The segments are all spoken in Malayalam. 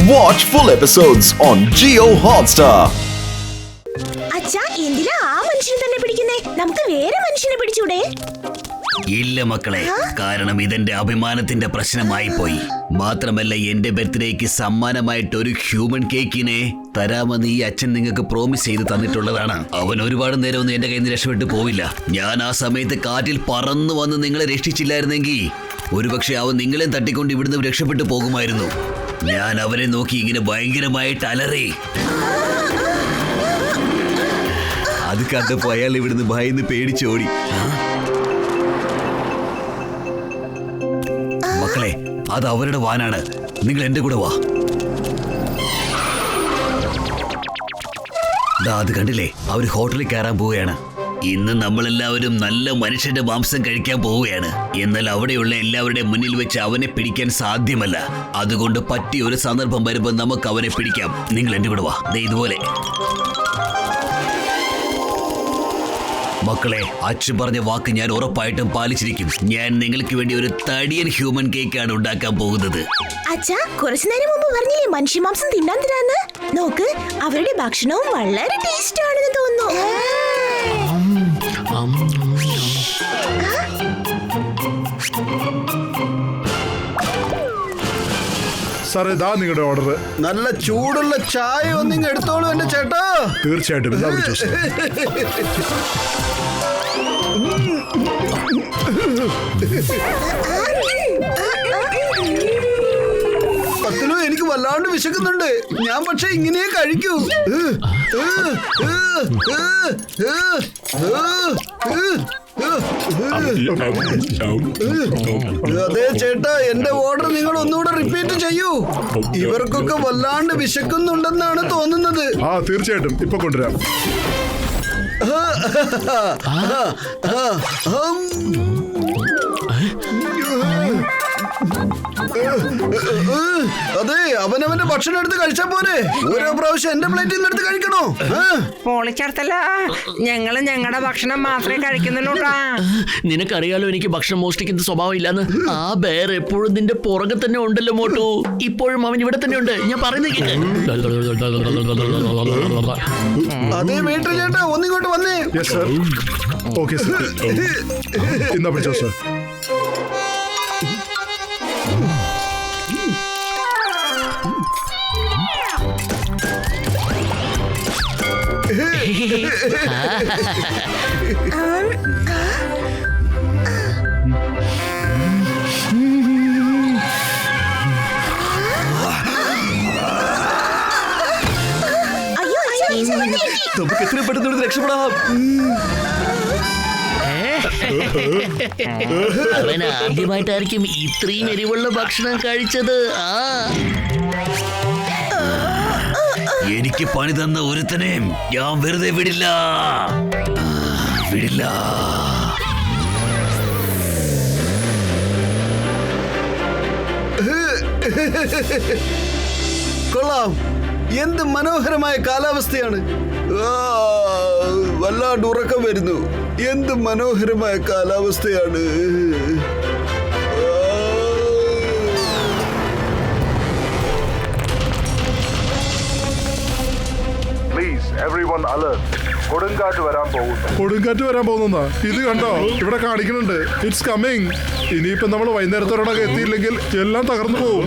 Watch full episodes on Jio Hotstar. അച്ഛാ, എന്തിനാ ആ മനുഷ്യനെ തന്നെ പിടിക്കുന്നേ? നമുക്ക് വേറെ മനുഷ്യനെ പിടിച്ചൂടെ? ഇല്ല മക്കളെ, കാരണം ഇതെന്റെ അഭിമാനത്തിന്റെ പ്രശ്നമായി പോയി. മാത്രമല്ല, എന്റെ ബർത്ത്ഡേക്ക് സമ്മാനമായിട്ട് ഒരു ഹ്യൂമൻ കേക്കിനെ തരാമെന്ന് ഈ അച്ഛൻ നിങ്ങൾക്ക് പ്രോമിസ് ചെയ്ത് തന്നിട്ടുള്ളതാണ്. അവൻ ഒരുപാട് നേരമൊന്നും എന്റെ കയ്യിൽ നിന്ന് രക്ഷപ്പെട്ടു പോവില്ല. ഞാൻ ആ സമയത്ത് കാറ്റിൽ പറന്നു വന്ന് നിങ്ങളെ രക്ഷിച്ചില്ലായിരുന്നെങ്കിൽ ഒരുപക്ഷെ അവൻ നിങ്ങളെ തട്ടിക്കൊണ്ട് ഇവിടുന്ന് രക്ഷപ്പെട്ടു പോകുമായിരുന്നു. ഞാൻ അവനെ നോക്കി ഇങ്ങനെ ഭയങ്കരമായിട്ട് അലറി. അത് കണ്ടപ്പോ അയാൾ ഇവിടുന്ന് ഭയന്ന് പേടിച്ചോടി. മക്കളെ, അത് അവരുടെ വാനാണ്. നിങ്ങൾ എന്റെ കൂടെ വാ. അത് കണ്ടില്ലേ, അവര് ഹോട്ടലിൽ കയറാൻ പോവുകയാണ്. ഇന്ന് നമ്മളെല്ലാവരും നല്ല മനുഷ്യന്റെ മാംസം കഴിക്കാൻ പോവുകയാണ്. എന്നാൽ അവിടെയുള്ള എല്ലാവരുടെയും മുന്നിൽ വെച്ച് അവനെ പിടിക്കാൻ സാധ്യമല്ല. അതുകൊണ്ട് പറ്റിയ ഒരു സന്ദർഭം വരുമ്പോൾ നമുക്ക് അവനെ പിടിക്കാം. നിങ്ങൾ എന്റെ കൂടെ വാ. ദേ ഇതുപോലെ. മക്കളെ, അച്ഛൻ പറഞ്ഞ വാക്ക് ഞാൻ ഉറപ്പായിട്ടും പാലിച്ചിരിക്കും. ഞാൻ നിങ്ങൾക്ക് വേണ്ടി ഒരു തടിയൻ ഹ്യൂമൻ കേക്കാണ് ഉണ്ടാക്കാൻ പോകുന്നത്. അച്ഛാ, കുറച്ചു നേരം മുമ്പ് പറഞ്ഞില്ലേ മനുഷ്യമാംസം തിന്നാൻ തരാന്ന്? നോക്ക്, അവരുടെ ഭക്ഷണവും വളരെ ടേസ്റ്റ് ആണെന്ന് തോന്നുന്നു. സാറേ, ഇതാ നിങ്ങളുടെ ഓർഡർ. നല്ല ചൂടുള്ള ചായ ഒന്നിങ്ങ് എടുത്തോളൂ എന്റെ ചേട്ടാ. തീർച്ചയായിട്ടും. പത്തിലോ എനിക്ക് വല്ലാണ്ട് വിശക്കുന്നുണ്ട്. ഞാൻ പക്ഷെ ഇങ്ങനെ കഴിക്കൂ. അതെ ചേട്ടാ, എന്റെ ഓർഡർ നിങ്ങൾ ഒന്നുകൂടെ റിപ്പീറ്റ് ചെയ്യൂ. ഇവർക്കൊക്കെ വല്ലാണ്ട് വിശക്കുന്നുണ്ടെന്നാണ് തോന്നുന്നത്. ആ, തീർച്ചയായിട്ടും ഇപ്പൊ കൊണ്ടുവരാം. അതെ, അവനവന്റെ ഭക്ഷണം എടുത്ത് കഴിച്ചാ പോരെ. ഓരോ പ്രാവശ്യം എന്റെ പ്ലേറ്റിൽ നിന്ന് എടുത്ത് കഴിക്കണോ? പൊളിച്ചെടുത്തല്ല, ഞങ്ങള് ഞങ്ങളുടെ ഭക്ഷണം മാത്രമേ കഴിക്കുന്നുള്ളൂട്ടാ. നിനക്കറിയാലോ എനിക്ക് ഭക്ഷണം മോഷ്ടിക്കുന്ന സ്വഭാവം ഇല്ലാന്ന്. ആ ബേർ എപ്പോഴും നിന്റെ പുറകെ തന്നെ ഉണ്ടല്ലോ മോട്ടു. ഇപ്പോഴും അവൻ ഇവിടെ തന്നെ ഉണ്ട്. ഞാൻ പറയുന്നത് അതേ മേട്ടർ ചേട്ടാ, ഒന്നിങ്ങോട്ട് വന്നേ. ഓക്കെ സർ, ഇന്നാ പിടിച്ചോ സർ. നമുക്ക് എത്രയും പെട്ടെന്ന് രക്ഷപ്പെടാം. അവൻ ആദ്യമായിട്ടായിരിക്കും ഇത്രയും എരിവുള്ള ഭക്ഷണം കഴിച്ചത്. എനിക്ക് പണി തന്ന ഒരുത്തനെ ഞാൻ വെറുതെ വിടില്ല. കൊള്ളാം, എന്ത് മനോഹരമായ കാലാവസ്ഥയാണ്. വല്ലാണ്ട് ഉറക്കം വരുന്നു. എന്ത് മനോഹരമായ കാലാവസ്ഥയാണ്. കൊടുങ്കാറ്റ് വരാൻ പോകുന്ന ഇത് കണ്ടോ, ഇവിടെ കാണിക്കുന്നുണ്ട്. It's coming. ഇനിയിപ്പോ നമ്മൾ വൈകുന്നേരത്തോടെ എത്തിയില്ലെങ്കിൽ എല്ലാം തകർന്നു പോകും.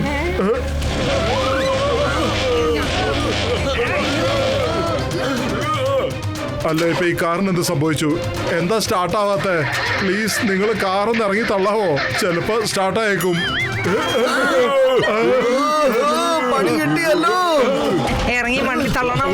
അല്ല, ഇപ്പൊ ഈ കാറിന് എന്ത് സംഭവിച്ചു? എന്താ സ്റ്റാർട്ട് ആവാത്തെ? പ്ലീസ് നിങ്ങൾ കാറൊന്ന് ഇറങ്ങി തള്ളാവോ? ചിലപ്പോ സ്റ്റാർട്ട് ആയേക്കും. പണി കിട്ടിയല്ലോ. ഇറങ്ങി വണ്ടി തള്ളണം.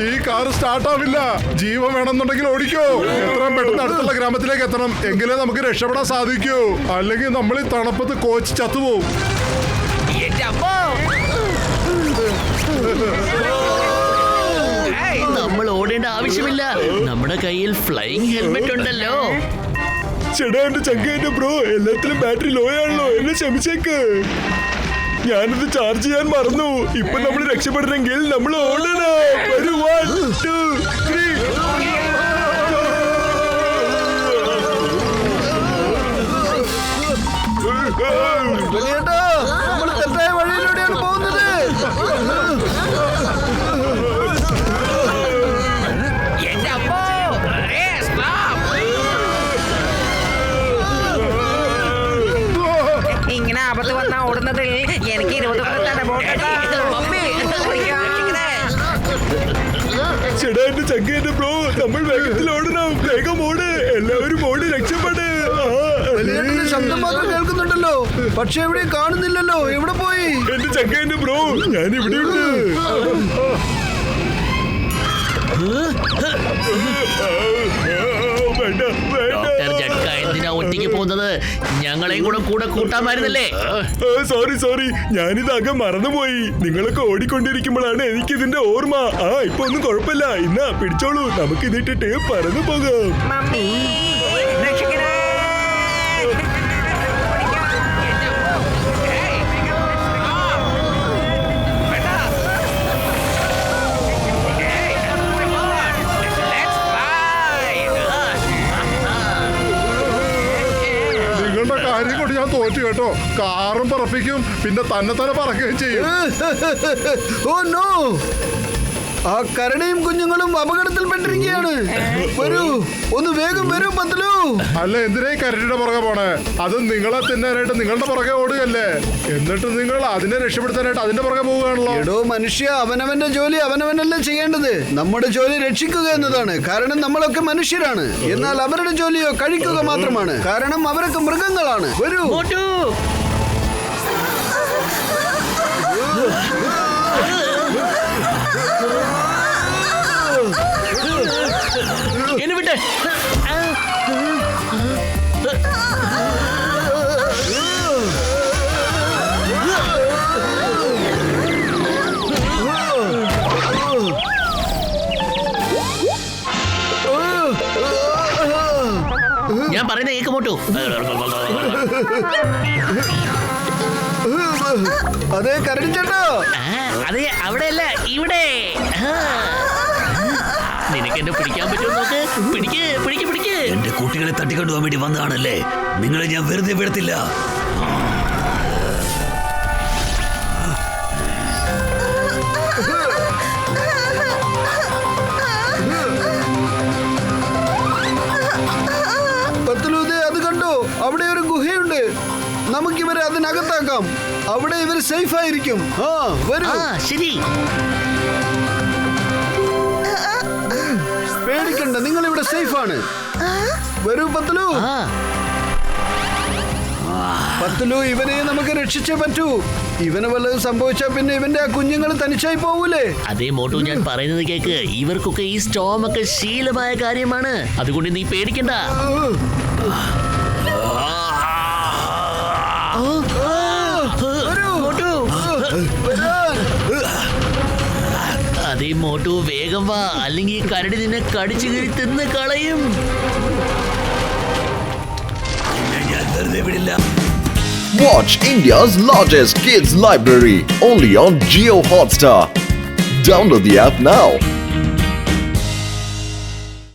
ഈ കാർ സ്റ്റാർട്ട് ആവില്ല. ജീവൻ വേണമെന്നുണ്ടെങ്കിൽ ഓടിക്കോ. എത്രയും പെട്ടെന്ന് അടുത്തുള്ള ഗ്രാമത്തിലേക്ക് എത്തണം, എങ്കിലേ നമുക്ക് രക്ഷപ്പെടാൻ സാധിക്കൂ. അല്ലെങ്കിൽ നമ്മൾ ഈ തണുപ്പത്ത് കോച്ച് ചത്തുപോകും. നമ്മൾ ഓടേണ്ട ആവശ്യമില്ല. നമ്മുടെ കയ്യിൽ ഫ്ലൈയിങ് ഹെൽമെറ്റ് ഉണ്ടല്ലോ. ചേട്ടാ എന്റെ ചങ്കേന്റെ ബ്രോ എല്ലാത്തിലും ബാറ്ററി ലോ ആണല്ലോ എന്നെ ക്ഷമിച്ചേക്ക്. ഞാനിത് ചാർജ് ചെയ്യാൻ മറന്നു. ഇപ്പൊ നമ്മൾ രക്ഷപ്പെടണമെങ്കിൽ നമ്മൾ ഓടണം. ഒരു 1 2 3. വലിയേട്ടാ, നമ്മൾ തെറ്റായ വഴിയിലൂടെയാണ് പോകുന്നത്. എന്റെ അപ്പോ ഇങ്ങനെ ആപത്ത് വന്നാ ഓടുന്നതിൽ എനിക്ക് 20 തന്നെ പോകട്ടെ. ചേട്ടാ എന്റെ ചങ്കേന്റെ ബ്രോ നമ്മൾ വേഗത്തിൽ ഓടണം. വേഗം ഓട്, എല്ലാവരും ഓടി രക്ഷപ്പെട്. വലിയേട്ടന്റെ ശബ്ദം മാത്രം കേൾക്കുന്നുണ്ടല്ലോ, പക്ഷെ എവിടെയും കാണുന്നില്ലല്ലോ. എവിടെ പോയി? എന്റെ ചങ്കേന്റെ ബ്രോ ഞാൻ ഇവിടെയുണ്ട്. വേണ്ട വേണ്ട. ഡോക്ടർ ജഡ്ക എന്തിനാ ഒറ്റയ്ക്ക് പോകുന്നത്? ഞങ്ങളെയും കൂടെ കൂട്ടാമായിരുന്നല്ലേ? സോറി ഞാനിത് ആകെ മറന്നുപോയി. നിങ്ങളൊക്കെ ഓടിക്കൊണ്ടിരിക്കുമ്പോഴാണ് എനിക്ക് ഇതിന്റെ ഓർമ്മ. ഇപ്പൊ ഒന്നും കുഴപ്പമില്ല. ഇന്നാ പിടിച്ചോളൂ, നമുക്ക് ഇതിട്ടിട്ട് പറന്നു പോകാം. മമ്മി രക്ഷിക്കണേ. നിങ്ങളുടെ കാര്യം കൊണ്ട് ഞാൻ തോറ്റു കേട്ടോ. കാറും പറപ്പിക്കും, പിന്നെ തന്നെ പറക്കുകയും ചെയ്യും. ഓ നോ, ആ കരടിയും കുഞ്ഞുങ്ങളും അപകടത്തിൽപ്പെട്ടിരിക്കുകയാണ്. വരൂ, ഒന്ന് വേഗം വരൂ പത്തലു. അല്ല, എന്തിനാ ഈ കരടിയുടെ പുറകെ പോണേ? അത് നിങ്ങളെ തിന്നാനായിട്ട് നിങ്ങളുടെ പുറകെ ഓടുകയല്ലേ. എന്നിട്ട് നിങ്ങൾ അതിനെ രക്ഷപ്പെടുത്താനായിട്ട് അതിന്റെ പുറകെ പോവുകയാണല്ലോ. എടോ മനുഷ്യ, അവനവന്റെ ജോലി അവനവനല്ലേ ചെയ്യേണ്ടത്. നമ്മുടെ ജോലി രക്ഷിക്കുക എന്നതാണ്. കാരണം നമ്മളൊക്കെ മനുഷ്യരാണ്. എന്നാൽ അവരുടെ ജോലിയോ കഴിക്കുക മാത്രമാണ്. കാരണം അവരൊക്കെ മൃഗങ്ങളാണ്. വരൂ. മോട്ടു എന്നെ വിട്ടെ. ഞാൻ പറയുന്ന കേക്ക് മോട്ടു. അതെ കരടി ചേട്ടാ. അതെ, അവിടെയല്ല, ഇവിടെ. നിനക്ക് എന്നെ പിടിക്കാൻ പറ്റുമോ നോക്ക്. പിടിക്ക്. എന്റെ കുട്ടികളെ തട്ടിക്കൊണ്ടുപോകാൻ വേണ്ടി വന്നതാണല്ലേ? നിങ്ങളെ ഞാൻ വെറുതെ വിടത്തില്ല. പത്തലൂതെ അത് കണ്ടോ? അവിടെ ഒരു ഗുഹയുണ്ട്. നമുക്കിവരെ അതിനകത്താക്കാം. അവിടെ ഇവർ സേഫ് ആയിരിക്കും. വരൂ. ശരി. പേടിക്കണ്ട, നിങ്ങൾ ഇവിടെ സേഫ് ആണ്. വരൂ പത്തലു. പത്തലു, ഇവനെ നമുക്ക് രക്ഷിച്ചേ പറ്റൂ. ഇവന് വല്ലതും സംഭവിച്ചാൽ പിന്നെ ഇവന്റെ ആ കുഞ്ഞുങ്ങൾ തനിച്ചായി പോവൂലേ? അതേ മോട്ടു, ഞാൻ പറയുന്നത് കേക്ക്. ഇവർക്കൊക്കെ ഈ സ്റ്റോം ഒക്കെ ശീലമായ കാര്യമാണ്. അതുകൊണ്ട് നീ പേടിക്കണ്ട. അതേ മോട്ടു, വേഗം വാ, അല്ലെങ്കിൽ കരടി നിന്നെ കടിച്ചു കീറി തിന്ന് കളയും. ഞാൻ വെറുതെ വിടില്ല. Watch India's largest kids library only on Jio Hotstar. Download the app now.